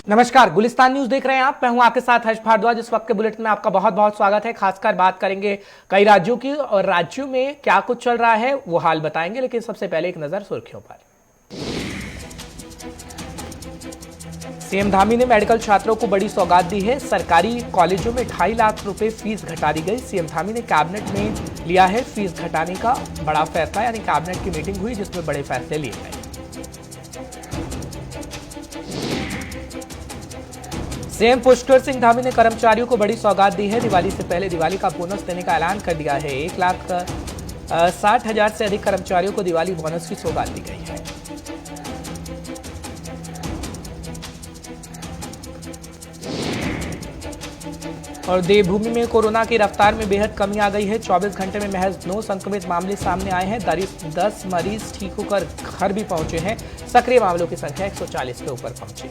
नमस्कार, गुलिस्तान न्यूज देख रहे हैं आप। मैं हूं आपके साथ हर्ष भारद्वाज। इस वक्त के बुलेटिन में आपका बहुत बहुत स्वागत है। खासकर बात करेंगे कई राज्यों की और राज्यों में क्या कुछ चल रहा है वो हाल बताएंगे, लेकिन सबसे पहले एक नजर सुर्खियों पर। सीएम धामी ने मेडिकल छात्रों को बड़ी सौगात दी है। सरकारी कॉलेजों में 2.5 लाख रुपए फीस घटा दी गई। सीएम धामी ने कैबिनेट में लिया है फीस घटाने का बड़ा फैसला, यानी कैबिनेट की मीटिंग हुई जिसमें बड़े फैसले लिए गए। सीएम पुष्कर सिंह धामी ने कर्मचारियों को बड़ी सौगात दी है। दिवाली से पहले दिवाली का बोनस देने का ऐलान कर दिया है। 1,60,000 से अधिक कर्मचारियों को दिवाली बोनस की सौगात दी गई है। और देवभूमि में कोरोना की रफ्तार में बेहद कमी आ गई है। 24 घंटे में महज 9 संक्रमित मामले सामने आए हैं। 10 मरीज ठीक होकर घर भी पहुंचे हैं। सक्रिय मामलों की संख्या 140 के ऊपर पहुंची।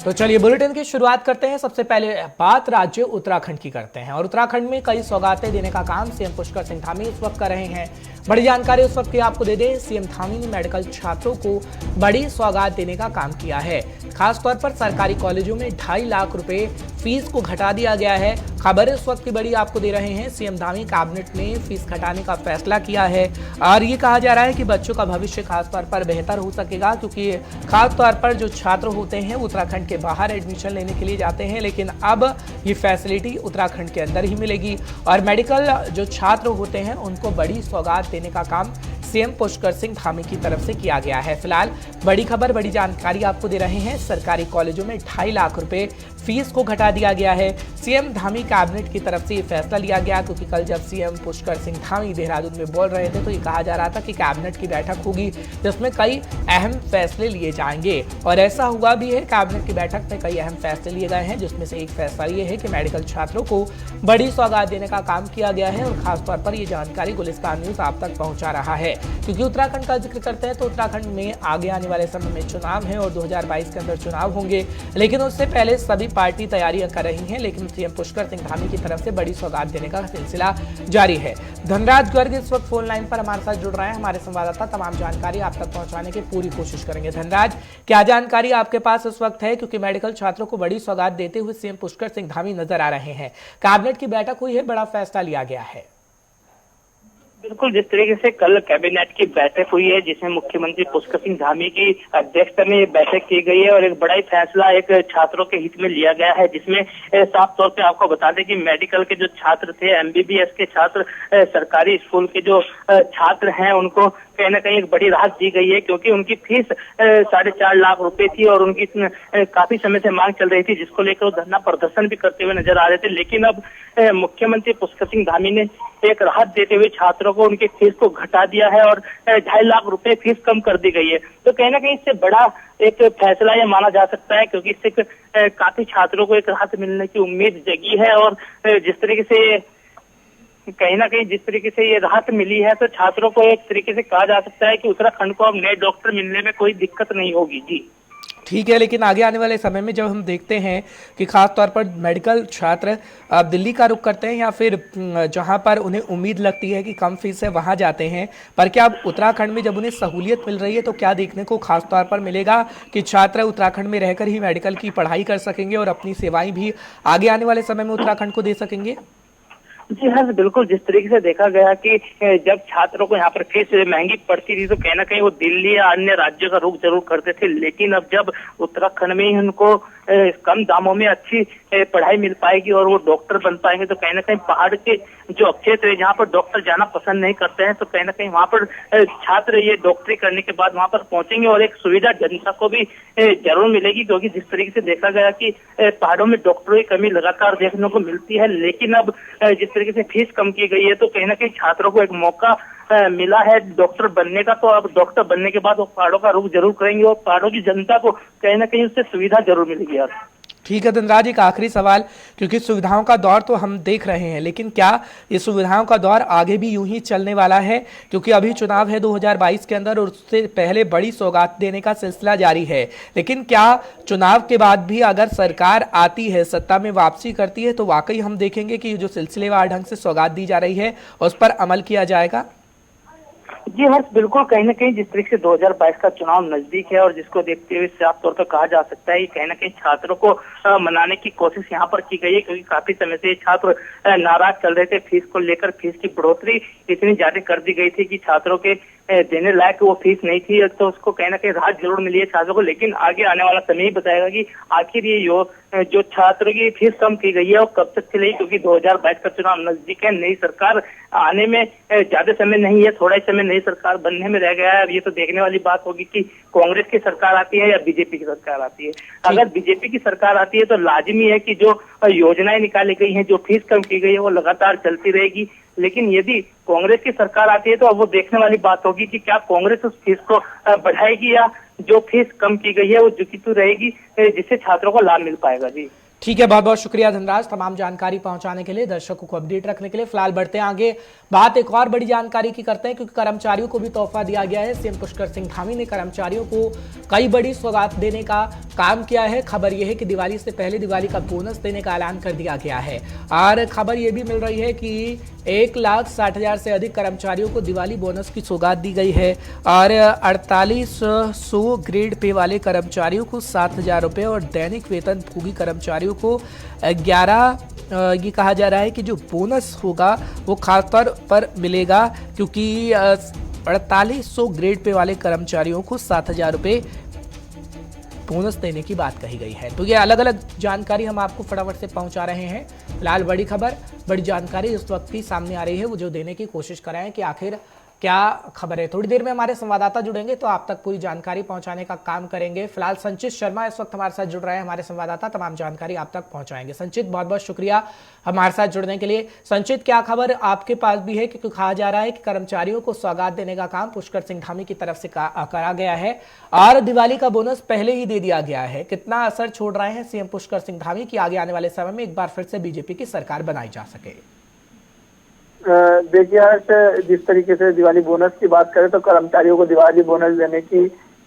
तो चलिए बुलेटिन की शुरुआत करते हैं। सबसे पहले बात राज्य उत्तराखंड की करते हैं और उत्तराखंड में कई सौगातें देने का काम सीएम पुष्कर सिंह धामी इस वक्त कर रहे हैं। बड़ी जानकारी उस वक्त की आपको दे दें। सीएम धामी ने मेडिकल छात्रों को बड़ी सौगात देने का काम किया है। खासतौर पर सरकारी कॉलेजों में 2.5 लाख रुपए फीस को घटा दिया गया है। खबर इस वक्त की बड़ी आपको दे रहे हैं। सीएम धामी कैबिनेट ने फीस घटाने का फैसला किया है और ये कहा जा रहा है कि बच्चों का भविष्य खासतौर पर बेहतर हो सकेगा, क्योंकि खासतौर पर जो छात्र होते हैं उत्तराखंड के बाहर एडमिशन लेने के लिए जाते हैं, लेकिन अब ये फैसिलिटी उत्तराखंड के अंदर ही मिलेगी और मेडिकल जो छात्र होते हैं उनको बड़ी सौगात देने का काम सीएम पुष्कर सिंह धामी की तरफ से किया गया है। फिलहाल बड़ी खबर, बड़ी जानकारी आपको दे रहे हैं। सरकारी कॉलेजों में 2.5 लाख रुपए फीस को घटा दिया गया है। सीएम धामी कैबिनेट की तरफ से ये फैसला लिया गया, क्योंकि कल जब सीएम पुष्कर सिंह धामी देहरादून में बोल रहे थे तो ये कहा जा रहा था कि कैबिनेट की बैठक होगी जिसमें कई अहम फैसले लिए जाएंगे और ऐसा हुआ भी है। कैबिनेट की बैठक में कई अहम फैसले लिए गए हैं, जिसमें से एक फैसला ये है कि मेडिकल छात्रों को बड़ी सौगात देने का काम किया गया है और खासतौर पर ये जानकारी गुलिस्तान न्यूज आप तक पहुंचा रहा है। क्योंकि उत्तराखंड का जिक्र करते हैं तो उत्तराखंड में आगे आने वाले समय में चुनाव है और 2022 के अंदर चुनाव होंगे, लेकिन उससे पहले सभी पार्टी तैयारियां कर रही हैं। लेकिन सीएम पुष्कर सिंह धामी की तरफ से बड़ी सौगात देने का सिलसिला जारी है। धनराज गर्ग इस वक्त फोन लाइन पर हमारे साथ जुड़ रहे हैं। हमारे संवाददाता तमाम जानकारी आप तक पहुंचाने की पूरी कोशिश करेंगे। धनराज, क्या जानकारी आपके पास इस वक्त है, क्योंकि मेडिकल छात्रों को बड़ी सौगात देते हुए सीएम पुष्कर सिंह धामी नजर आ रहे हैं। कैबिनेट की बैठक हुई है, बड़ा फैसला लिया गया है। बिल्कुल, जिस तरीके से कल कैबिनेट की बैठक हुई है जिसमें मुख्यमंत्री पुष्कर सिंह धामी की अध्यक्षता में बैठक की गई है और एक बड़ा ही फैसला एक छात्रों के हित में लिया गया है, जिसमें साफ तौर पे आपको बता दें कि मेडिकल के जो छात्र थे, एमबीबीएस के छात्र, सरकारी स्कूल के जो छात्र हैं उनको कहीं ना कहीं एक बड़ी राहत दी गई है, क्योंकि उनकी फीस 4.5 लाख रुपए थी और उनकी काफी समय से मांग चल रही थी, जिसको लेकर वो धरना प्रदर्शन भी करते हुए नजर आ रहे थे। लेकिन अब मुख्यमंत्री पुष्कर सिंह धामी ने एक राहत देते हुए छात्रों को उनकी फीस को घटा दिया है और 2.5 लाख रुपए फीस कम कर दी गई है। तो कहीं ना कहीं इससे बड़ा एक फैसला यह माना जा सकता है, क्योंकि इससे काफी छात्रों को एक राहत मिलने की उम्मीद जगी है और जिस तरीके से कहीं ना कहीं जिस तरीके से ये राहत मिली है तो छात्रों को एक तरीके से कहा जा सकता है कि उत्तराखंड को अब नए डॉक्टर मिलने में कोई दिक्कत नहीं होगी। जी ठीक है, लेकिन आगे आने वाले समय में जब हम देखते हैं कि खास तौर पर मेडिकल छात्र अब दिल्ली का रुख करते हैं या फिर जहां पर उन्हें उम्मीद लगती है कि कम फीस है वहां जाते हैं, पर क्या अब उत्तराखंड में जब उन्हें सहूलियत मिल रही है तो क्या देखने को खास तौर पर मिलेगा कि छात्र उत्तराखंड में रहकर ही मेडिकल की पढ़ाई कर सकेंगे और अपनी सेवाएं भी आगे आने वाले समय में उत्तराखंड को दे सकेंगे? जी हाँ, बिल्कुल। जिस तरीके से देखा गया कि जब छात्रों को यहाँ पर फीस महंगी पड़ती थी तो कहीं ना कहीं वो दिल्ली या अन्य राज्यों का रुख जरूर करते थे, लेकिन अब जब उत्तराखंड में ही उनको कम दामों में अच्छी पढ़ाई मिल पाएगी और वो डॉक्टर बन पाएंगे तो कहीं ना कहीं पहाड़ के जो क्षेत्र है जहाँ पर डॉक्टर जाना पसंद नहीं करते हैं, तो कहीं ना कहीं वहाँ पर छात्र ये डॉक्टरी करने के बाद वहाँ पर पहुंचेंगे और एक सुविधा जनता को भी जरूर मिलेगी, क्योंकि जिस तरीके से देखा गया कि पहाड़ों में डॉक्टरों की कमी लगातार देखने को मिलती है। लेकिन अब जिस तरीके से फीस कम की गई है तो कहीं ना कहीं छात्रों को एक मौका मिला है डॉक्टर बनने का, तो अब डॉक्टर बनने के बाद वो पहाड़ों का रुख जरूर करेंगे और पहाड़ों की जनता को कहीं ना कहीं उससे सुविधा जरूर मिलेगी। यार ठीक है धनराज, एक आखिरी सवाल, क्योंकि सुविधाओं का दौर तो हम देख रहे हैं, लेकिन क्या ये सुविधाओं का दौर आगे भी यूं ही चलने वाला है? क्योंकि अभी चुनाव है 2022 के अंदर और उससे पहले बड़ी सौगात देने का सिलसिला जारी है, लेकिन क्या चुनाव के बाद भी अगर सरकार आती है, सत्ता में वापसी करती है, तो वाकई हम देखेंगे कि जो सिलसिलेवार ढंग से सौगात दी जा रही है उस पर अमल किया जाएगा? जी हर्ष, बिल्कुल कहीं ना कहीं जिस तरीके से 2022 का चुनाव नजदीक है और जिसको देखते हुए साफ तौर पर कहा जा सकता है कि कहीं ना कहीं छात्रों को मनाने की कोशिश यहाँ पर की गई है, क्योंकि काफी समय से छात्र नाराज चल रहे थे फीस को लेकर। फीस की बढ़ोतरी इतनी ज्यादा कर दी गई थी कि छात्रों के देने लायक वो फीस नहीं थी, तो उसको कहीं ना कहीं राहत जरूर मिली है छात्रों को। लेकिन आगे आने वाला समय ही बताएगा कि आखिर ये जो छात्रों की फीस कम की गई है वो कब तक चलेगी, क्योंकि 2022 का चुनाव नजदीक है। नई सरकार आने में ज्यादा समय नहीं है, थोड़ा ही समय नई सरकार बनने में रह गया है। अब ये तो देखने वाली बात होगी कि कांग्रेस की सरकार आती है या बीजेपी की सरकार आती है। अगर बीजेपी की सरकार आती है तो लाजिमी है कि जो योजनाएं निकाली गई हैं, जो फीस कम की गई है, वो लगातार चलती रहेगी। लेकिन यदि कांग्रेस की सरकार आती है तो अब वो देखने वाली बात होगी कि क्या कांग्रेस उस फीस को बढ़ाएगी या जो फीस कम की गई है वो झुकी तो रहेगी, जिससे छात्रों को लाभ मिल पाएगा। जी ठीक है, बहुत बहुत शुक्रिया धनराज तमाम जानकारी पहुंचाने के लिए, दर्शकों को अपडेट रखने के लिए। फिलहाल बढ़ते हैं आगे, बात एक और बड़ी जानकारी की करते हैं, क्योंकि कर्मचारियों को भी तोहफा दिया गया है। सीएम पुष्कर सिंह धामी ने कर्मचारियों को कई बड़ी सौगात देने का काम किया है। खबर यह है कि दिवाली से पहले दिवाली का बोनस देने का ऐलान कर दिया गया है, और खबर यह भी मिल रही है कि 1,60,000 से अधिक कर्मचारियों को दिवाली बोनस की सौगात दी गई है, और 4800 ग्रेड पे वाले कर्मचारियों को 7,000 रुपये और दैनिक वेतन भोगी कर्मचारियों को 11 ये कहा जा रहा है कि जो बोनस होगा वो खासतौर पर मिलेगा, क्योंकि 4800 ग्रेड पे वाले कर्मचारियों को 7,000 रुपये बोनस देने की बात कही गई है। तो ये अलग अलग जानकारी हम आपको फटाफट से पहुंचा रहे हैं। फिलहाल बड़ी खबर, बड़ी जानकारी इस वक्त ही सामने आ रही है, वो जो देने की कोशिश कर रहे हैं कि आखिर क्या खबर है। थोड़ी देर में हमारे संवाददाता जुड़ेंगे तो आप तक पूरी जानकारी पहुंचाने का काम करेंगे। फिलहाल संचित शर्मा इस वक्त हमारे साथ जुड़ रहे हैं, हमारे संवाददाता तमाम जानकारी आप तक पहुंचाएंगे। संचित, बहुत बहुत शुक्रिया हमारे साथ जुड़ने के लिए। संचित, क्या खबर आपके पास भी है, क्योंकि कहा जा रहा है कि कर्मचारियों को सौगात देने का काम पुष्कर सिंह धामी की तरफ से करा गया है और दिवाली का बोनस पहले ही दे दिया गया है। कितना असर छोड़ रहे हैं सीएम पुष्कर सिंह धामी की आगे आने वाले समय में एक बार फिर से बीजेपी की सरकार बनाई जा सके? देखिए आज जिस तरीके से दिवाली बोनस की बात करें तो कर्मचारियों को दिवाली बोनस देने की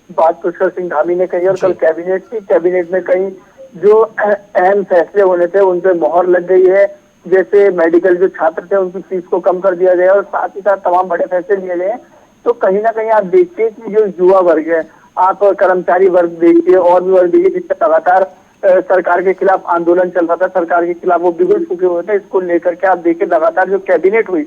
बात पुष्कर सिंह धामी ने कही, और कल कैबिनेट में कई जो अहम फैसले होने थे उन पे मोहर लग गई है। जैसे मेडिकल जो छात्र थे उनकी फीस को कम कर दिया गया और साथ ही साथ तमाम बड़े फैसले लिए गए। तो कहीं ना कहीं आप देखिए कि जो युवा वर्ग है, आप कर्मचारी वर्ग देखिए और भी वर्ग देखिए जिससे लगातार सरकार के खिलाफ आंदोलन चल रहा था, सरकार के खिलाफ वो बिगड़ चुके हुए थे। इसको लेकर के आप देखिए लगातार जो कैबिनेट हुई,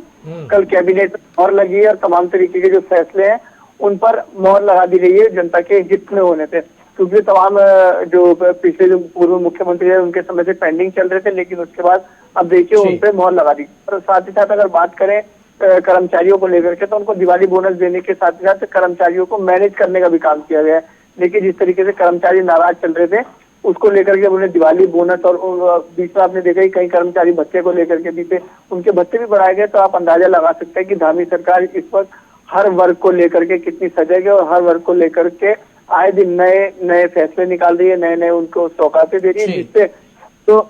कल कैबिनेट मोहर लगी है और तमाम तरीके के जो फैसले हैं उन पर मोहर लगा दी गई है जनता के हित में होने थे। क्योंकि तमाम जो पिछले जो पूर्व मुख्यमंत्री है उनके समय से पेंडिंग चल रहे थे, लेकिन उसके बाद अब देखिए उन पर मोहर लगा दी। और साथ ही साथ अगर बात करें कर्मचारियों को लेकर के, तो उनको दिवाली बोनस देने के साथ ही साथ कर्मचारियों को मैनेज करने का भी काम किया गया है। लेकिन जिस तरीके से कर्मचारी नाराज चल रहे थे उसको लेकर के उन्हें दिवाली बोनस और बीच में आपने देखा कि कई कर्मचारी भत्ते को लेकर के भी थे, उनके भत्ते भी बढ़ाए गए। तो आप अंदाजा लगा सकते हैं कि धामी सरकार इस वक्त हर वर्ग को लेकर के कितनी सजग है और हर वर्ग को लेकर के आए दिन नए नए फैसले निकाल रही है, नए नए उनको सौगातें दे रही है, जिससे तो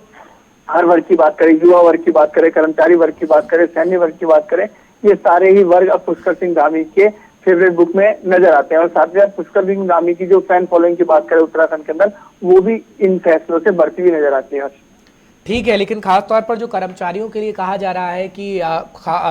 हर वर्ग की बात करें, युवा वर्ग की बात करें, कर्मचारी वर्ग की बात करें, सैन्य वर्ग की बात करें, ये सारे ही वर्ग अब पुष्कर सिंह धामी के फेवरेट बुक में नजर आते हैं। और साथ ही साथ पुष्कर सिंह धामी की जो फैन फॉलोइंग की बात करें उत्तराखंड के अंदर, वो भी इन फैसलों से बढ़ती हुई नजर आती है। ठीक है, लेकिन खासतौर पर जो कर्मचारियों के लिए कहा जा रहा है कि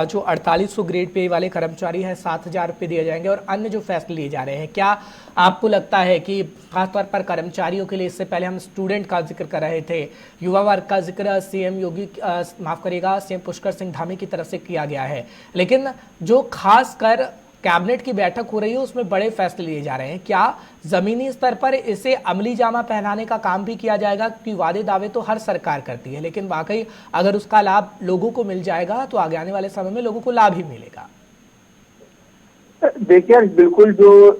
जो 4800 ग्रेड पे वाले कर्मचारी हैं 7,000 रुपये दिए जाएंगे और अन्य जो फैसले लिए जा रहे हैं, क्या आपको लगता है कि खासतौर पर कर्मचारियों के लिए, इससे पहले हम स्टूडेंट का जिक्र कर रहे थे, युवा वर्ग का जिक्र सीएम योगी माफ करिएगा सीएम पुष्कर सिंह धामी की तरफ से किया गया है, लेकिन जो खास कर कैबिनेट की बैठक हो रही है उसमें बड़े फैसले लिए जा रहे हैं, क्या जमीनी स्तर पर इसे अमली जामा पहनाने का काम भी किया जाएगा? क्योंकि वादे दावे तो हर सरकार करती है, लेकिन वाकई अगर उसका लाभ लोगों को मिल जाएगा तो आगे आने वाले समय में लोगों को लाभ ही मिलेगा। देखिए बिल्कुल, जो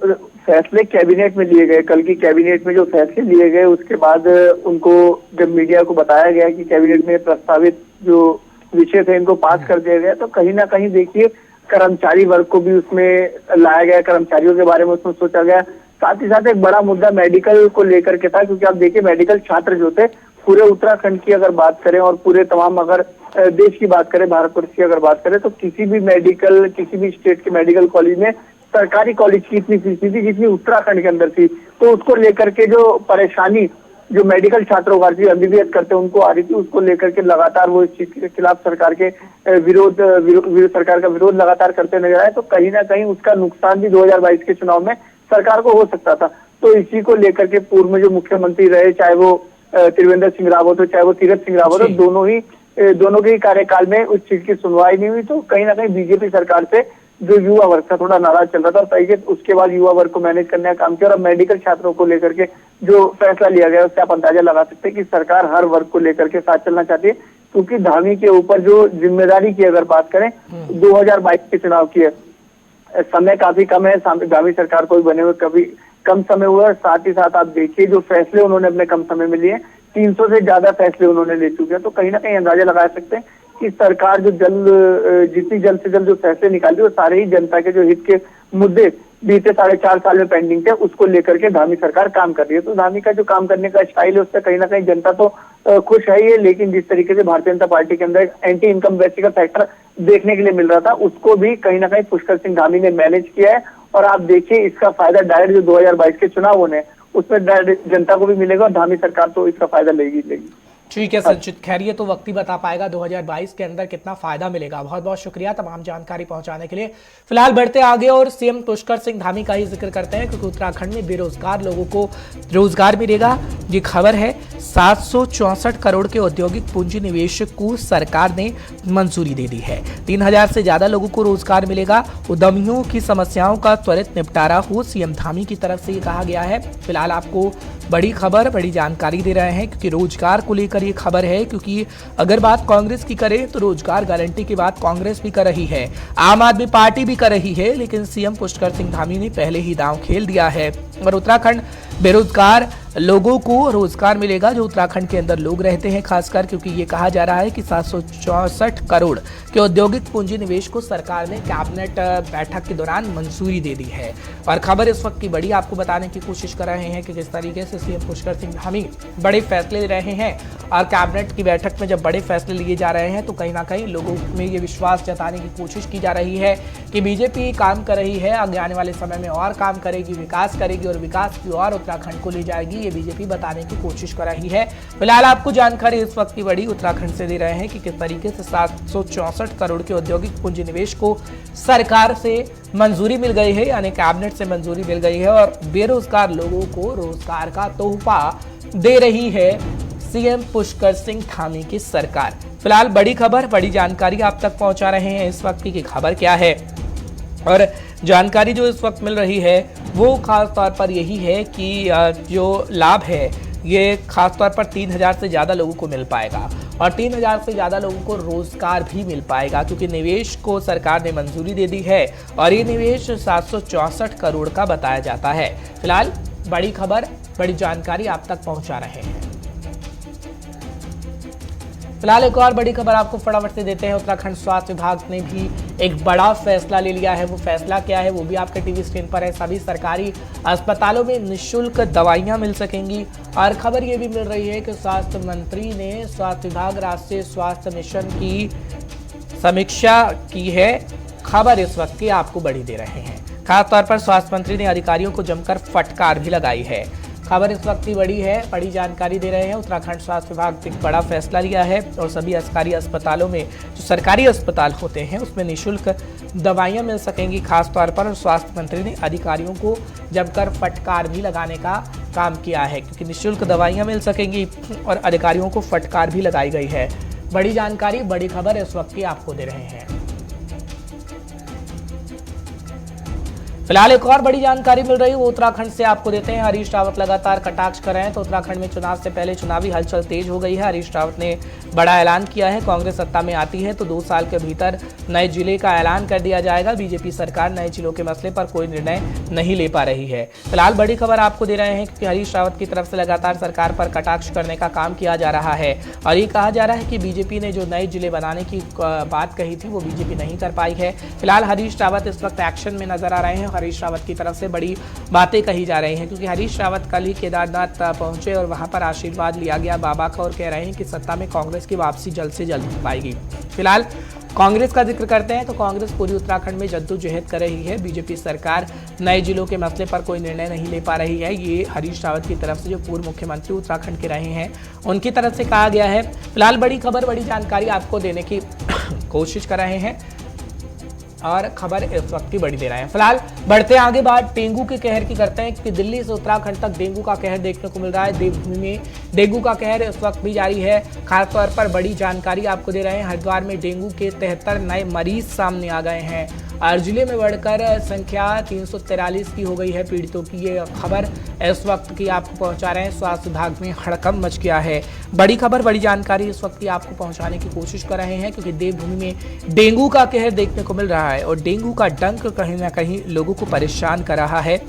फैसले कैबिनेट में लिए गए, कल की कैबिनेट में जो फैसले लिए गए उसके बाद उनको जब मीडिया को बताया गया कि कैबिनेट में प्रस्तावित जो विषय थे इनको पास कर दिया गया, तो कहीं ना कहीं देखिए कर्मचारी वर्ग को भी उसमें लाया गया, कर्मचारियों के बारे में उसमें सोचा गया। साथ ही साथ एक बड़ा मुद्दा मेडिकल को लेकर के था, क्योंकि आप देखिए मेडिकल छात्र जो थे पूरे उत्तराखंड की अगर बात करें और पूरे तमाम अगर देश की बात करें, भारतवर्ष की अगर बात करें, तो किसी भी स्टेट के मेडिकल कॉलेज में सरकारी कॉलेज की इतनी फीस थी जितनी उत्तराखंड के अंदर थी। तो उसको लेकर के जो परेशानी जो मेडिकल छात्रों का एमबीबीएस करते हैं उनको आ रही थी, उसको लेकर के लगातार वो इस चीज के खिलाफ सरकार के सरकार का विरोध लगातार करते नजर आए। तो कहीं ना कहीं उसका नुकसान भी 2022 के चुनाव में सरकार को हो सकता था। तो इसी को लेकर के पूर्व में जो मुख्यमंत्री रहे, चाहे वो त्रिवेंद्र सिंह रावत हो, चाहे वो तीरथ सिंह रावत हो, दोनों के ही कार्यकाल में उस चीज की सुनवाई नहीं हुई। तो कहीं ना कहीं बीजेपी सरकार से जो युवा वर्ग था थोड़ा नाराज चल रहा था, और तरीके उसके बाद युवा वर्ग को मैनेज करने का काम किया। और अब मेडिकल छात्रों को लेकर के जो फैसला लिया गया उससे आप अंदाजा लगा सकते हैं कि सरकार हर वर्ग को लेकर के साथ चलना चाहती है, क्योंकि धामी के ऊपर जो जिम्मेदारी की अगर बात करें 2022 के चुनाव की है, समय काफी कम है, धामी सरकार को भी बने हुए कभी कम समय हुआ है। साथ ही साथ आप देखिए जो फैसले उन्होंने अपने कम समय में लिए, 300 से ज्यादा फैसले उन्होंने ले चुके हैं। तो कहीं ना कहीं अंदाजा लगा सकते हैं कि सरकार जो जितनी जल्द से जल्द जो फैसले निकाली वो सारे ही जनता के जो हित के मुद्दे बीते 4.5 साल में पेंडिंग थे उसको लेकर के धामी सरकार काम कर रही है। तो धामी का जो काम करने का स्टाइल है उससे कहीं ना कहीं जनता तो खुश है ही है, लेकिन जिस तरीके से भारतीय जनता पार्टी के अंदर एंटी इनकम बेसिस का फैक्टर देखने के लिए मिल रहा था, उसको भी कहीं ना कहीं पुष्कर सिंह धामी ने मैनेज किया है। और आप देखिए इसका फायदा डायरेक्ट जो 2022 के चुनाव होने उसमें जनता को भी मिलेगा, और धामी सरकार तो इसका फायदा लेगी। ठीक है संचित खैरिए, तो वक्त ही बता पाएगा 2022 के अंदर कितना फायदा मिलेगा। बहुत बहुत शुक्रिया तमाम जानकारी पहुंचाने के लिए। फिलहाल बढ़ते आगे और सीएम पुष्कर सिंह धामी का ही जिक्र करते हैं, क्योंकि उत्तराखंड में बेरोजगार लोगों को रोजगार मिलेगा। ये खबर है 764 करोड़ के औद्योगिक पूंजी निवेश को सरकार ने मंजूरी दे दी है। 3000 से ज्यादा लोगों को रोजगार मिलेगा। उद्यमियों की समस्याओं का त्वरित निपटारा हो, सीएम धामी की तरफ से ये कहा गया है। फिलहाल आपको बड़ी खबर, बड़ी जानकारी दे रहे हैं, क्योंकि रोजगार को लेकर ये खबर है। क्योंकि अगर बात कांग्रेस की करें तो रोजगार गारंटी की बात कांग्रेस भी कर रही है, आम आदमी पार्टी भी कर रही है, लेकिन सीएम पुष्कर सिंह धामी ने पहले ही दांव खेल दिया है। और उत्तराखंड बेरोजगार लोगों को रोजगार मिलेगा, जो उत्तराखंड के अंदर लोग रहते हैं खासकर, क्योंकि ये कहा जा रहा है कि 764 करोड़ के औद्योगिक पूंजी निवेश को सरकार ने कैबिनेट बैठक के दौरान मंजूरी दे दी है। और खबर इस वक्त की बड़ी आपको बताने की कोशिश कर रहे हैं कि किस तरीके से सीएम पुष्कर सिंह धामी बड़े फैसले ले रहे हैं। और कैबिनेट की बैठक में जब बड़े फैसले लिए जा रहे हैं तो कहीं ना कहीं लोगों में ये विश्वास जताने की कोशिश की जा रही है कि बीजेपी काम कर रही है, आगे आने वाले समय में और काम करेगी, विकास करेगी, और विकास की ओर उत्तराखंड को ले जाएगी, ये बीजेपी बताने की कोशिश कर रही है। फिलहाल आपको जानकारी इस वक्त की बड़ी उत्तराखंड से दे रहे हैं कि किस तरीके से 764 करोड़ के औद्योगिक पूंजी निवेश को सरकार से मंजूरी मिल गई है, यानी कैबिनेट से मंजूरी मिल गई है। और बेरोजगार लोगों को रोजगार का तोहफा दे रही है सीएम पुष्कर सिंह धामी की सरकार। फिलहाल बड़ी खबर, बड़ी जानकारी आप तक पहुंचा रहे हैं इस वक्त की खबर क्या है। और जानकारी जो इस वक्त मिल रही है वो खास तौर पर यही है कि जो लाभ है ये खास तौर पर 3000 से ज़्यादा लोगों को मिल पाएगा, और 3000 से ज़्यादा लोगों को रोजगार भी मिल पाएगा, क्योंकि निवेश को सरकार ने मंजूरी दे दी है। और ये निवेश 764 करोड़ का बताया जाता है। फिलहाल बड़ी खबर, बड़ी जानकारी आप तक पहुंचा रहे हैं। फिलहाल एक और बड़ी खबर आपको फटाफट से देते हैं। उत्तराखंड स्वास्थ्य विभाग ने भी एक बड़ा फैसला ले लिया है। वो फैसला क्या है वो भी आपके टीवी स्क्रीन पर है। सभी सरकारी अस्पतालों में निःशुल्क दवाइयां मिल सकेंगी। और खबर ये भी मिल रही है कि स्वास्थ्य मंत्री ने स्वास्थ्य विभाग राष्ट्रीय स्वास्थ्य मिशन की समीक्षा की है। खबर इस वक्त की आपको बड़ी दे रहे हैं। खासतौर पर स्वास्थ्य मंत्री ने अधिकारियों को जमकर फटकार भी लगाई है। खबर इस वक्त की बड़ी है, बड़ी जानकारी दे रहे हैं। उत्तराखंड स्वास्थ्य विभाग ने एक बड़ा फैसला लिया है और सभी सरकारी अस्पतालों में, जो सरकारी अस्पताल होते हैं उसमें निःशुल्क दवाइयां मिल सकेंगी खास तौर पर। और स्वास्थ्य मंत्री ने अधिकारियों को जमकर फटकार भी लगाने का काम किया है, क्योंकि निःशुल्क दवाइयां मिल सकेंगी और अधिकारियों को फटकार भी लगाई गई है। बड़ी जानकारी, बड़ी खबर इस वक्त की आपको दे रहे हैं। फिलहाल एक और बड़ी जानकारी मिल रही है वो उत्तराखंड से आपको देते हैं। हरीश रावत लगातार कटाक्ष कर रहे हैं, तो उत्तराखंड में चुनाव से पहले चुनावी हलचल तेज हो गई है। हरीश रावत ने बड़ा ऐलान किया है, कांग्रेस सत्ता में आती है तो 2 साल के भीतर नए जिले का ऐलान कर दिया जाएगा। बीजेपी सरकार नए जिलों के मसले पर कोई निर्णय नहीं ले पा रही है। फिलहाल बड़ी खबर आपको दे रहे हैं कि हरीश रावत की तरफ से लगातार सरकार पर कटाक्ष करने का काम किया जा रहा है। और ये कहा जा रहा है कि बीजेपी ने जो नए जिले बनाने की बात कही थी वो बीजेपी नहीं कर पाई है। फिलहाल हरीश रावत इस वक्त एक्शन में नजर आ रहे हैं। हरीश रावत की तरफ से बड़ी बातें कही जा रही हैं, क्योंकि हरीश रावत कल ही केदारनाथ पहुंचे और वहां पर आशीर्वाद लिया गया बाबा का, और कह रहे हैं कि सत्ता में कांग्रेस की वापसी जल्द से जल्द हो पाएगी। फिलहाल कांग्रेस का जिक्र करते हैं तो कांग्रेस पूरी उत्तराखंड में जद्दोजहद कर रही है। बीजेपी सरकार नए जिलों के मसले पर कोई निर्णय नहीं ले पा रही है। ये हरीश रावत की तरफ से, जो पूर्व मुख्यमंत्री उत्तराखंड के रहे हैं, उनकी तरफ से कहा गया है। फिलहाल बड़ी खबर, बड़ी जानकारी आपको देने की कोशिश कर रहे हैं और खबर इस वक्त की बड़ी दे रहे हैं। फिलहाल बढ़ते आगे बात डेंगू के कहर की करते हैं कि दिल्ली से उत्तराखंड तक डेंगू का कहर देखने को मिल रहा है। देवभूमि में डेंगू का कहर इस वक्त भी जारी है। खासतौर पर बड़ी जानकारी आपको दे रहे हैं। हरिद्वार में डेंगू के 73 नए मरीज सामने आ गए हैं और जिले में बढ़कर संख्या 343 की हो गई है पीड़ितों की। ये खबर इस वक्त की आपको पहुंचा रहे हैं। स्वास्थ्य विभाग में हड़कंप मच गया है। बड़ी खबर, बड़ी जानकारी इस वक्त की आपको पहुंचाने की कोशिश कर रहे हैं क्योंकि देवभूमि में डेंगू का कहर देखने को मिल रहा है और डेंगू का डंक कहीं ना कहीं लोगों को परेशान कर रहा है।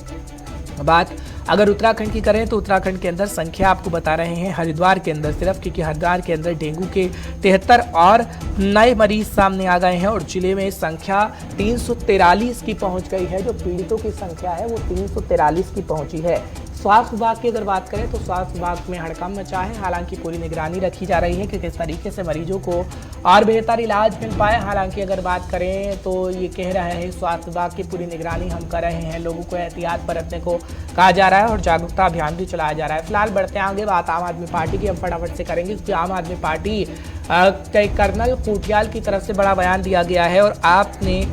बात अगर उत्तराखंड की करें तो उत्तराखंड के अंदर संख्या आपको बता रहे हैं हरिद्वार के अंदर सिर्फ, क्योंकि हरिद्वार के अंदर डेंगू के 73 और नए मरीज सामने आ गए हैं और जिले में संख्या 343 की पहुंच गई है। जो पीड़ितों की संख्या है वो 343 की पहुंची है। स्वास्थ्य विभाग की अगर बात करें तो स्वास्थ्य विभाग में हड़कंप मचा है। हालांकि पूरी निगरानी रखी जा रही है कि किस तरीके से मरीजों को और बेहतर इलाज मिल पाए। हालांकि अगर बात करें तो ये कह रहे हैं स्वास्थ्य विभाग की पूरी निगरानी हम कर रहे हैं, लोगों को एहतियात बरतने को कहा जा रहा है और जागरूकता अभियान भी चलाया जा रहा है। फिलहाल बढ़ते आगे बात आम आदमी पार्टी की हम फटाफट से करेंगे क्योंकि आम आदमी पार्टी के कर्नल कोटियाल की तरफ से बड़ा बयान दिया गया है और आपने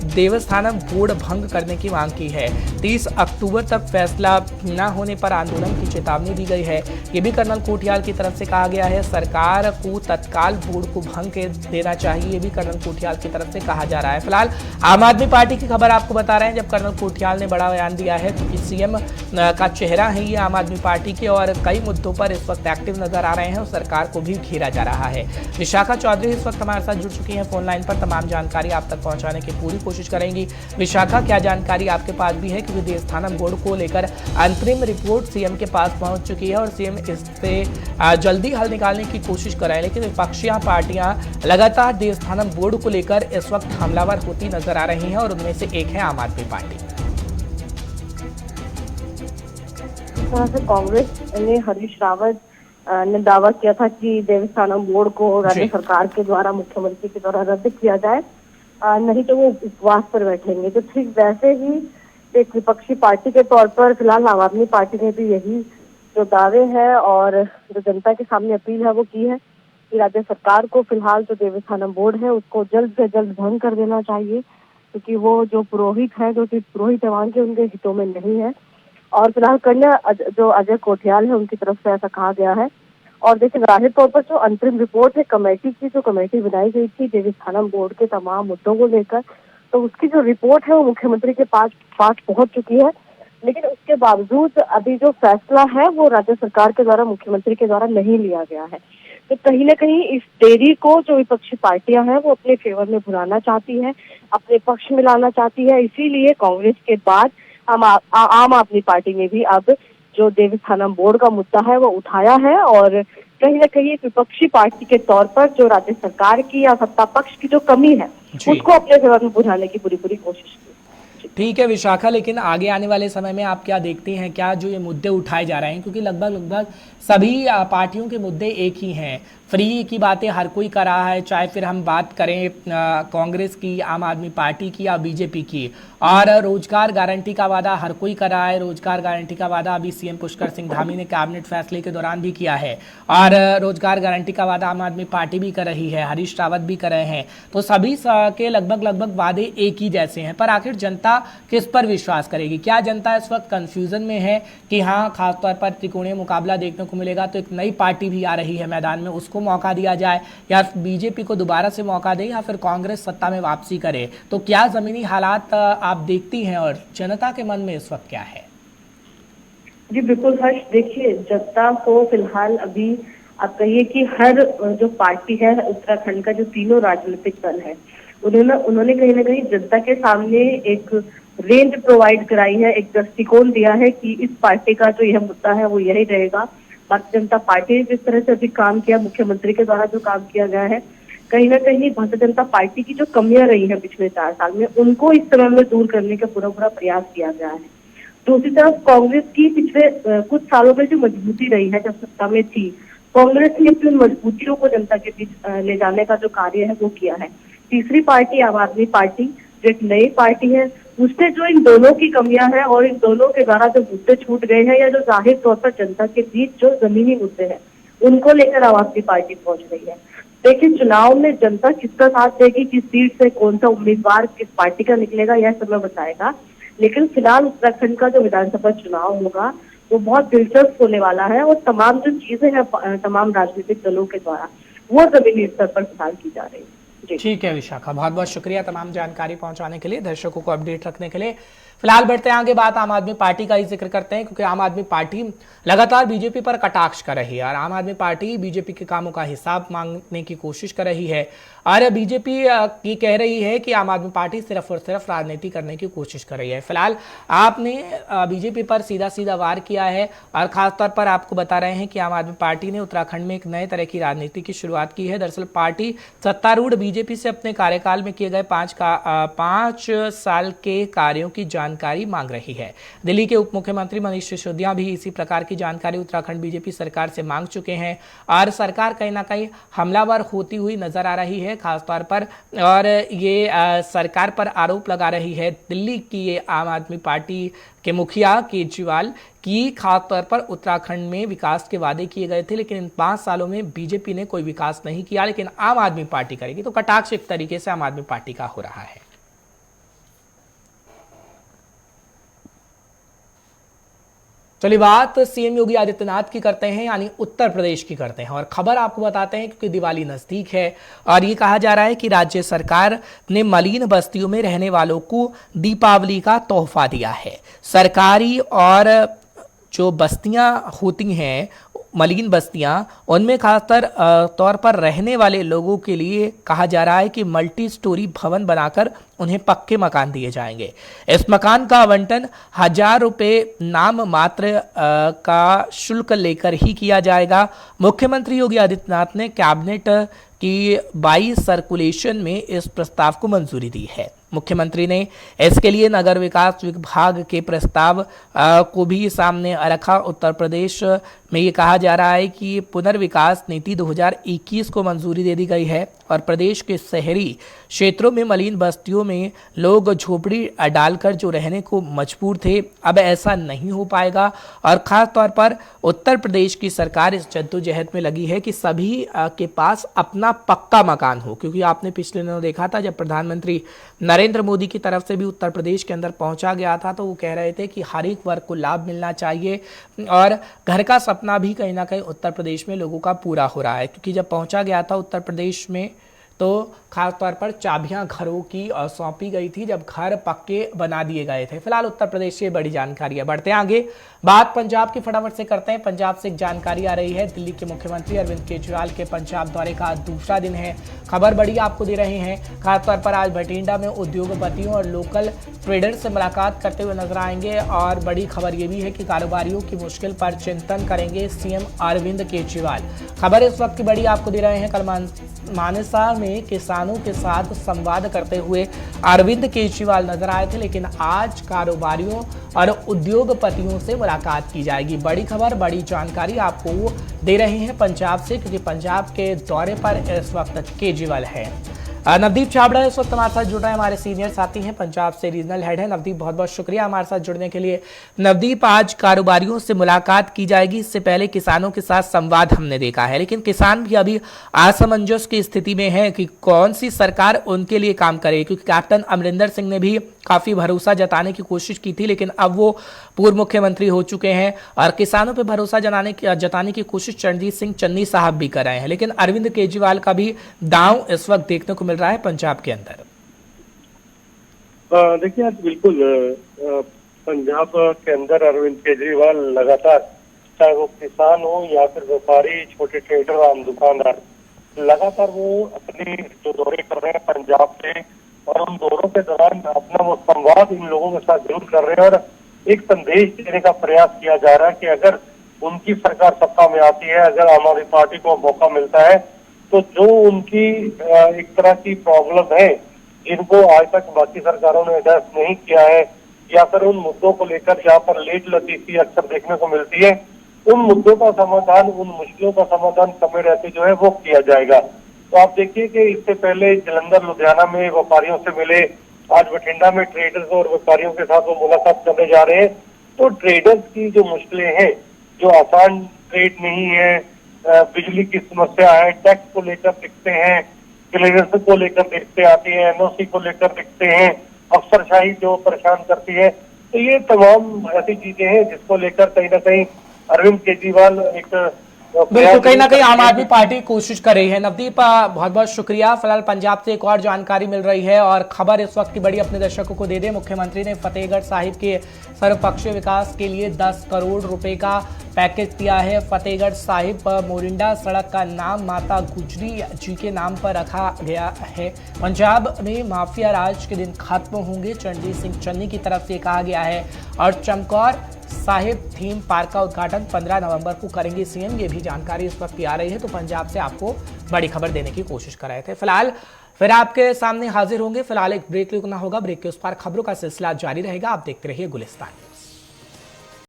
देवस्थानम बोर्ड भंग करने की मांग की है। 30 अक्टूबर तक फैसला न होने पर आंदोलन की चेतावनी दी गई है। ये भी कर्नल कोटियाल की तरफ से कहा गया है। सरकार को तत्काल बोर्ड को भंग देना चाहिए, ये भी कर्नल कोटियाल की तरफ से कहा जा रहा है। फिलहाल आम आदमी पार्टी की खबर आपको बता रहे हैं जब कर्नल कोटियाल ने बड़ा बयान दिया है क्योंकि सीएम का चेहरा है ये आम आदमी पार्टी के और कई मुद्दों पर इस वक्त एक्टिव नजर आ रहे हैं और सरकार को भी घेरा जा रहा है। विशाखा चौधरी इस वक्त हमारे साथ जुड़ चुकी हैं फोन लाइन पर। तमाम जानकारी आप तक पहुंचाने की पूरी कोशिश करेंगी। विशाखा, क्या जानकारी आपके पास भी है क्योंकि देवस्थानम बोर्ड को लेकर अंतरिम रिपोर्ट सीएम के पास पहुंच चुकी है और सीएम इससे जल्दी हल निकालने की कोशिश कर रहे हैं, लेकिन विपक्षी पार्टियां लगातार देवस्थानम बोर्ड को लेकर इस वक्त हमलावर होती नजर आ रही हैं और उनमें से एक है आम आदमी पार्टी। इस तरह से कांग्रेस ने हरीश रावत ने दावा किया था कि देवस्थानम बोर्ड को राज्य सरकार के द्वारा, मुख्यमंत्री के द्वारा रद्द किया जाए, नहीं तो वो उपवास पर बैठेंगे। तो ठीक वैसे ही एक विपक्षी पार्टी के तौर पर फिलहाल आम आदमी पार्टी ने भी यही जो दावे हैं और जो जनता के सामने अपील है वो की है कि राज्य सरकार को फिलहाल जो देवस्थानम बोर्ड है उसको जल्द से जल्द भंग कर देना चाहिए क्योंकि वो जो पुरोहित है, जो पुरोहित जवान के उनके हितों में नहीं है। और फिलहाल कर्नल जो अजय कोटियाल है उनकी तरफ से ऐसा कहा गया है। और देखिए, जाहिर तौर पर जो अंतरिम रिपोर्ट है कमेटी की, जो कमेटी बनाई गई थी देवस्थानम बोर्ड के तमाम मुद्दों को लेकर, तो उसकी जो रिपोर्ट है वो मुख्यमंत्री के पास पहुंच चुकी है। लेकिन उसके बावजूद अभी जो फैसला है वो राज्य सरकार के द्वारा, मुख्यमंत्री के द्वारा नहीं लिया गया है। तो कहीं ना कहीं इस देरी को जो विपक्षी पार्टियां हैं वो अपने फेवर में भुनाना चाहती है, अपने पक्ष में लाना चाहती है। इसीलिए कांग्रेस के बाद आम आदमी पार्टी ने भी अब जो देवस्थानम बोर्ड का मुद्दा है वो उठाया है और कहीं ना कहीं विपक्षी पार्टी के तौर पर जो राज्य सरकार की या सत्ता पक्ष की जो कमी है उसको अपने फेवर में बुझाने की पूरी कोशिश की। ठीक है विशाखा, लेकिन आगे आने वाले समय में आप क्या देखती हैं, क्या जो ये मुद्दे उठाए जा रहे हैं, क्योंकि लगभग सभी पार्टियों के मुद्दे एक ही हैं। फ्री की बातें हर कोई कर रहा है, चाहे फिर हम बात करें कांग्रेस की, आम आदमी पार्टी की या बीजेपी की। और रोजगार गारंटी का वादा हर कोई कर रहा है। रोजगार गारंटी का वादा अभी सीएम पुष्कर सिंह धामी ने कैबिनेट फैसले के दौरान भी किया है और रोजगार गारंटी का वादा आम आदमी पार्टी भी कर रही है, हरीश रावत भी कर रहे हैं। तो सभी के लगभग वादे एक ही जैसे हैं, पर आखिर जनता किस पर विश्वास करेगी? क्या जनता इस वक्त कंफ्यूजन में है कि हाँ, खासतौर पर त्रिकोणीय मुकाबला देखने को मिलेगा तो एक नई पार्टी भी आ रही है मैदान में, उसको मौका दिया जाए या बीजेपी को दोबारा से मौका दे या फिर कांग्रेस सत्ता में वापसी करे? तो क्या जमीनी हालात आप देखती हैं और जनता के मन में इस वक्त क्या है? जी बिल्कुल हर्ष, देखिए जनता को फिलहाल अभी आप कहिए कि हर जो पार्टी है उत्तराखंड का, जो तीनों राजनीतिक दल है, उन्होंने कहीं ना कहीं जनता के सामने एक रेंज प्रोवाइड कराई है, एक दृष्टिकोण दिया है कि इस पार्टी का जो यह मुद्दा है वो यही रहेगा। भारतीय जनता पार्टी ने जिस तरह से अभी काम किया, मुख्यमंत्री के द्वारा जो काम किया गया है, कहीं ना कहीं भारतीय जनता पार्टी की जो कमियां रही है पिछले 4 साल में उनको इस तरह में दूर करने का पूरा प्रयास किया गया है। दूसरी तरफ कांग्रेस की पिछले कुछ सालों में जो मजबूती रही है, जब सत्ता में थी, कांग्रेस ने अपनी मजबूतियों को जनता के बीच ले जाने का जो कार्य है वो किया है। तीसरी पार्टी आम आदमी पार्टी जो एक नई पार्टी है, उससे जो इन दोनों की कमियां हैं और इन दोनों के द्वारा जो मुद्दे छूट गए हैं या जो जाहिर तौर पर जनता के बीच जो जमीनी मुद्दे हैं उनको लेकर आम आदमी पार्टी पहुंच रही है। देखिए, चुनाव में जनता किसका साथ देगी, किस सीट से कौन सा उम्मीदवार किस पार्टी का निकलेगा, यह समय बताएगा। लेकिन फिलहाल उत्तराखंड का जो विधानसभा चुनाव होगा वो बहुत दिलचस्प होने वाला है और तमाम जो चीजें हैं तमाम राजनीतिक दलों के द्वारा वो जमीनी स्तर पर फिलहाल की जा रही है। ठीक है विशाखा, बहुत बहुत शुक्रिया तमाम जानकारी पहुंचाने के लिए, दर्शकों को अपडेट रखने के लिए। फिलहाल बढ़ते हैं आगे, बात आम आदमी पार्टी का ही जिक्र करते हैं क्योंकि आम आदमी पार्टी लगातार बीजेपी पर कटाक्ष कर रही है और आम आदमी पार्टी बीजेपी के कामों का हिसाब मांगने की कोशिश कर रही है और बीजेपी ये कह रही है कि आम आदमी पार्टी सिर्फ और सिर्फ राजनीति करने की कोशिश कर रही है। फिलहाल आपने बीजेपी पर सीधा सीधा वार किया है और खासतौर पर आपको बता रहे हैं कि आम आदमी पार्टी ने उत्तराखंड में एक नए तरह की राजनीति की शुरुआत की है। दरअसल पार्टी सत्तारूढ़ बीजेपी से अपने कार्यकाल में किए गए 5 साल के कार्यों की जानकारी मांग रही है। दिल्ली के उप मुख्यमंत्री मनीष सिसोदिया भी इसी प्रकार की जानकारी उत्तराखंड बीजेपी सरकार से मांग चुके हैं और सरकार कहीं ना कहीं हमलावर होती हुई नजर आ रही है खासतौर पर, और ये सरकार पर आरोप लगा रही है दिल्ली की ये आम आदमी पार्टी के मुखिया केजरीवाल की खासतौर पर उत्तराखंड में विकास के वादे किए गए थे लेकिन इन 5 सालों में बीजेपी ने कोई विकास नहीं किया, लेकिन आम आदमी पार्टी करेगी। तो कटाक्ष एक तरीके से आम आदमी पार्टी का हो रहा है। चलिए बात सीएम योगी आदित्यनाथ की करते हैं, यानी उत्तर प्रदेश की करते हैं और खबर आपको बताते हैं क्योंकि दिवाली नजदीक है और ये कहा जा रहा है कि राज्य सरकार ने मलिन बस्तियों में रहने वालों को दीपावली का तोहफा दिया है। सरकारी और जो बस्तियां होती हैं मलिन बस्तियां, उनमें खासतर तौर पर रहने वाले लोगों के लिए कहा जा रहा है कि मल्टी स्टोरी भवन बनाकर उन्हें पक्के मकान दिए जाएंगे। इस मकान का आवंटन 1000 रुपये नाम मात्र का शुल्क लेकर ही किया जाएगा। मुख्यमंत्री योगी आदित्यनाथ ने कैबिनेट की 22 सर्कुलेशन में इस प्रस्ताव को मंजूरी दी है। मुख्यमंत्री ने इसके लिए नगर विकास विभाग के प्रस्ताव को भी सामने रखा। उत्तर प्रदेश में ये कहा जा रहा है कि पुनर्विकास नीति 2021 को मंजूरी दे दी गई है और प्रदेश के शहरी क्षेत्रों में मलिन बस्तियों में लोग झोपड़ी डालकर जो रहने को मजबूर थे, अब ऐसा नहीं हो पाएगा और खास तौर पर उत्तर प्रदेश की सरकार इस जद्दोजहद में लगी है कि सभी के पास अपना पक्का मकान हो, क्योंकि आपने पिछले दिनों देखा था जब प्रधानमंत्री नरेंद्र मोदी की तरफ से भी उत्तर प्रदेश के अंदर पहुंचा गया था तो वो कह रहे थे कि हर एक वर्ग को लाभ मिलना चाहिए और घर का सपना भी कहीं ना कहीं उत्तर प्रदेश में लोगों का पूरा हो रहा है, क्योंकि जब पहुंचा गया था उत्तर प्रदेश में तो खासतौर पर चाबियां घरों की सौंपी गई थी जब घर पक्के बना दिए गए थे। फिलहाल उत्तर प्रदेश से बड़ी जानकारी है। बढ़ते हैं आगे, बात पंजाब की फटाफट से करते हैं। पंजाब से एक जानकारी आ रही है, दिल्ली के मुख्यमंत्री अरविंद केजरीवाल के पंजाब दौरे का दूसरा दिन है। खबर बड़ी आपको दे रहे हैं, खासतौर पर आज बठिंडा में उद्योगपतियों और लोकल ट्रेडर से मुलाकात करते हुए नजर आएंगे और बड़ी खबर यह भी है कि कारोबारियों की मुश्किल पर चिंतन करेंगे सीएम अरविंद केजरीवाल। खबर इस वक्त की बड़ी आपको दे रहे हैं, कल मानेसर में किसानों के साथ संवाद करते हुए अरविंद केजरीवाल नजर आए थे, लेकिन आज कारोबारियों और उद्योगपतियों से मुलाकात की जाएगी। बड़ी खबर, बड़ी जानकारी आपको दे रहे हैं पंजाब से, क्योंकि पंजाब के दौरे पर इस वक्त केजरीवाल है। नवदीप छाबड़ा इस वक्त हमारे साथ जुड़ रहे हैं, हमारे सीनियर साथी हैं, पंजाब से रीजनल हेड है। नवदीप बहुत बहुत शुक्रिया हमारे साथ जुड़ने के लिए। नवदीप, आज कारोबारियों से मुलाकात की जाएगी, इससे पहले किसानों के साथ संवाद हमने देखा है, लेकिन किसान भी अभी असमंजस की स्थिति में है कि कौन सी सरकार उनके लिए काम करे, क्योंकि कैप्टन अमरिंदर सिंह ने भी काफी भरोसा जताने की कोशिश की थी, लेकिन अब वो पूर्व मुख्यमंत्री हो चुके हैं और किसानों पर भरोसा जताने की कोशिश चरणजीत सिंह चन्नी साहब भी कर रहे हैं, लेकिन अरविंद केजरीवाल का भी दांव इस वक्त देखने को मिल रहा है पंजाब के अंदर। देखिए, आज बिल्कुल पंजाब के अंदर अरविंद केजरीवाल लगातार, चाहे वो किसान हो या फिर व्यापारी, छोटे ट्रेडर, आम दुकानदार, लगातार वो अपने जो दौरे कर रहे हैं पंजाब से और उन दौरों के दौरान अपना वो संवाद इन लोगों के साथ जरूर कर रहे हैं और एक संदेश देने का प्रयास किया जा रहा है कि अगर उनकी सरकार सत्ता में आती है, अगर आम आदमी पार्टी को मौका मिलता है, तो जो उनकी एक तरह की प्रॉब्लम है जिनको आज तक बाकी सरकारों ने एड्रेस नहीं किया है या फिर उन मुद्दों को लेकर जहाँ पर लेट लतीफी अक्सर देखने को मिलती है, उन मुद्दों का समाधान, उन मुश्किलों का समाधान समय रहते जो है वो किया जाएगा। तो आप देखिए कि इससे पहले जलंधर लुधियाना में व्यापारियों से मिले, आज बठिंडा में ट्रेडर्स और व्यापारियों के साथ वो मुलाकात करने जा रहे हैं। तो ट्रेडर्स की जो मुश्किलें हैं, जो आसान ट्रेड नहीं है, बिजली की समस्या है, टैक्स को लेकर दिखते हैं, क्लियरेंस को लेकर दिखते आती है, एनओसी को लेकर दिखते हैं, अफसरशाही जो परेशान करती है, तो ये तमाम ऐसी चीजें हैं जिसको लेकर कहीं ना कहीं अरविंद केजरीवाल एक बिल्कुल कहीं ना कहीं आम आदमी पार्टी कोशिश कर रही है। नवदीप, बहुत बहुत शुक्रिया। फिलहाल पंजाब से एक और जानकारी मिल रही है और खबर इस वक्त की बड़ी अपने दर्शकों को दे दे। मुख्यमंत्री ने फतेहगढ़ साहिब के सर्वपक्षीय विकास के लिए 10 करोड़ रुपए का पैकेज दिया है। फतेहगढ़ साहिब मोरिंडा सड़क का नाम माता गुजरी जी के नाम पर रखा गया है। पंजाब में माफिया राज के दिन खत्म होंगे, चरणजीत सिंह चन्नी की तरफ से कहा गया है। और चमकौर साहिब थीम पार्क का उद्घाटन 15 नवंबर को करेंगे सीएम। ये भी जानकारी इस वक्त आ रही है। तो पंजाब से आपको बड़ी खबर देने की कोशिश कर रहे थे। फिलहाल फिर आपके सामने हाजिर होंगे। फिलहाल एक ब्रेक लेना होगा, ब्रेक के उस पार खबरों का सिलसिला जारी रहेगा। आप देखते रहिए गुलिस्तान।